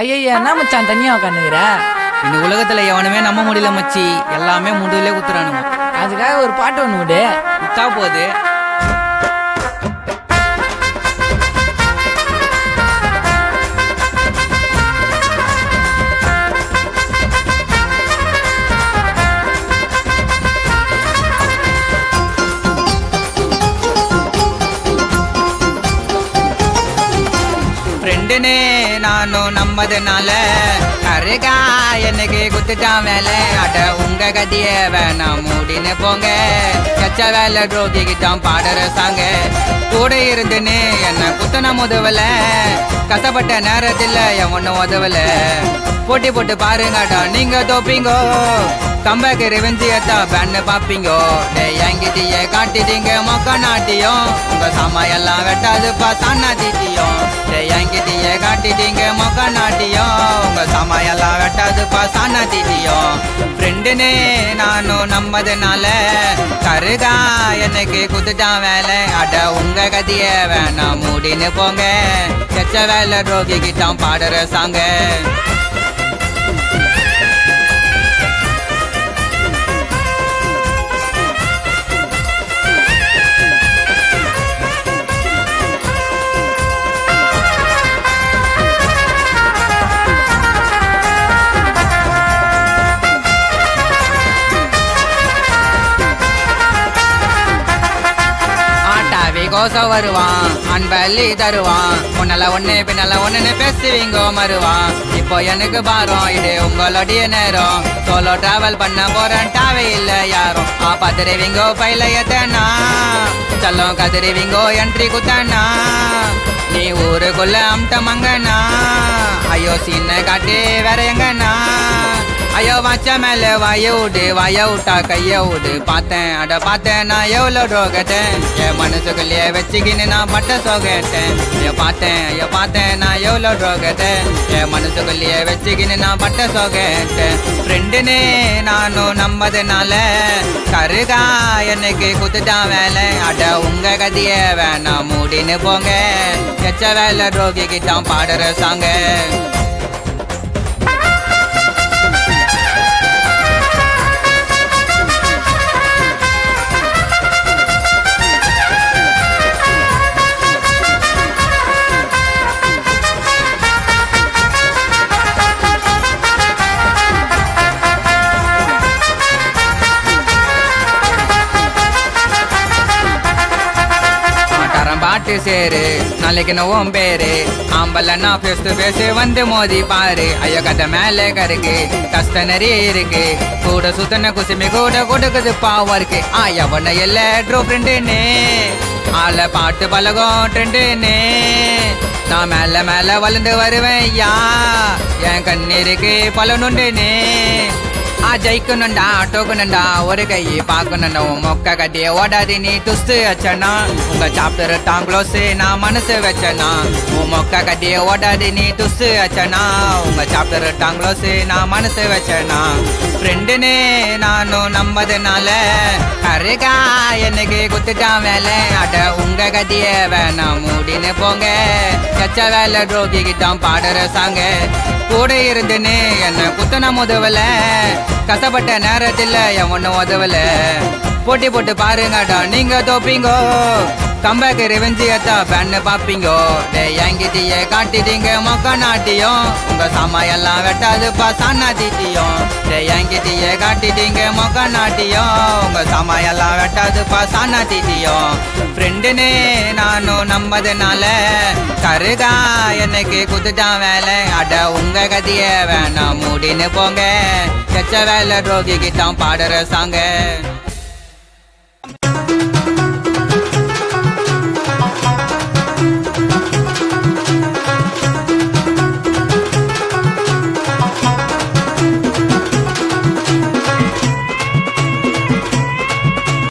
ஐயா என்ன மச்சான் தனியா உட்காந்துக்கிற? இந்த உலகத்துல எவனுமே நம்ப முடியல மச்சி. எல்லாமே முதுகுலே குத்துறானுங்க. அதுக்காக ஒரு பாட்டு ஒன்று விடு. குத்தா போகுது. ஃப்ரெண்டுனே நானும் நம்பதுனால கருகா எனக்கு குத்துட்டான் வேலை. அட உங்க கதிய வேணாம் மூடின்னு போங்க. கச்ச வேலை ரோகிக்கிட்டான் பாடுற சாங்க. கூட இருந்துன்னு என்ன குத்தன முதுவல. கஷ்டப்பட்ட நேரத்தில் எவனும் உதவல. போட்டி போட்டு பாருங்கடா நீங்க தோப்பீங்கோ. கம்பக்கு ரிவெஞ்சியத்தா பேன்னு பாப்பீங்கோ. என்கிட்டயே காட்டிட்டீங்க மொக்க நாட்டியும். உங்க சமையெல்லாம் வெட்டாதுப்பா சாணா தீட்டியும். என்கிட்டயே காட்டிட்டீங்க மொக்க நாட்டியும். உங்க சமையெல்லாம் வெட்டாதுப்பா சாணா தீட்டியும். ஃப்ரெண்டுனே நானும் நம்பதுனால கருகா எனக்கு குத்துட்டான் வேலை. அட உங்க கதிய வேணாம் மூடின்னு போங்க. கெச்ச வேலை ரோகிக்கிட்டான் பாடுற சாங்க. கோசம் வருவான் அன்பள்ளி தருவான். முன்னல ஒண்ணு பின்னல ஒண்ணுன்னு பேசுவீங்கோ மறுவான். இப்போ எனக்கு பாரம் இது உங்களுடைய நேரம். சோலோ டிராவல் பண்ண போறேன் டாவே இல்ல யாரும். பாத்துருவீங்கோ பையில எத்தனா செல்லம் கதிருவீங்கோ என்ட்ரி குத்தனா. நீ ஊருக்குள்ள அம்டமங்கண்ணா. ஐயோ சின்ன காட்டி வேற எங்கண்ணா. ஐயோ வச்ச மேல வாய விட்டா கைய விடு. பார்த்தேன் அட பார்த்தேன் நான் எவ்வளோ ரோகட்டேன். என் மனசுக்குள்ளே வச்சுக்கின்னு நான் பட்ட சோகட்டேன். பார்த்தேன் நான் எவ்வளோ ரோகட்டேன். என் மனசுக்குள்ளேயே வச்சுக்கின்னு நான் பட்ட சோகட்டேன். ஃப்ரெண்டுனே நானும் நம்பதுனால கருகா எனக்கு குத்துட்டான் வேலை. அட உங்க கதிய வேணாம் மூடின்னு போங்க. கெச்ச வேலை ரோகிக்கிட்டான் பாடுற சாங்க. பாட்டு சேரு நாளைக்கு நோவும் பேரு. ஆம்பலன்னா பேசு பேசு வந்து மோதி பாரு. ஐயோ கதை மேலே கருக்கு கஷ்ட நிறைய இருக்கு. கூட சுத்தன குசுமி கூட கொடுக்குது பாவம் இருக்கு. எவன எல்லா ட்ரோ ஃப்ரெண்டுன்னு ஆள பாட்டு பழகம் ட்ரெண்டுன்னு. நான் மேல மேல வளர்ந்து வருவேன் யா. என் கண்ணீருக்கு பல நுண்டுன்னு. ஜெயிக்கணுண்டா டோக்கணுண்டா ஒரு கை பார்க்கணுண்டா. மொக்க கட்டிய ஓடாது நீ துஸ்து வச்சனா. உங்க சாப்டர் டாங்க்ளோஸ் நான் மனசு வச்சனா. மொக்க கட்டிய ஓடாது நீ துஸ்து வச்சனா. உங்க சாப்டர் டாங்க்ளோஸ் நான் மனசு வச்சனா. ஃப்ரெண்டுன்னு நானும் நம்பதுனால கருகா எனக்கு குத்துட்டான் வேலை. அட உங்க கதிய வேணாம் மூடின்னு போங்க. கச்ச வேலை ரோகிக்கிட்டான் பாடுற சாங்க. கூட இருந்துன்னு என்ன குத்தன முதுவல. கஷ்டப்பட்ட நேரத்தில் எவனும் உதவல. போட்டி போட்டு பாருங்கடா நீங்க தோப்பீங்கோ. கம்பக்கு ரிவெஞ்சியத்தா பேன்னு பாப்பீங்கோ. என்கிட்டயே காட்டிட்டீங்க மொக்க நாட்டியும். உங்க சமையெல்லாம் வெட்டாதுப்பா சாணா தீட்டியும். என்கிட்டயே காட்டிட்டீங்க மொக்க நாட்டியும். உங்க சமையெல்லாம் வெட்டாதுப்பா சாணா தீட்டியும். ஃப்ரெண்டுன்னு நானும் நம்பதுனால கருகா எனக்கு குத்துட்டான் வேலை. அட உங்க கதிய வேணாம் மூடின்னு போங்க. கெச்ச வேலை ரோகிக்கிட்டான் பாடுற சாங்க.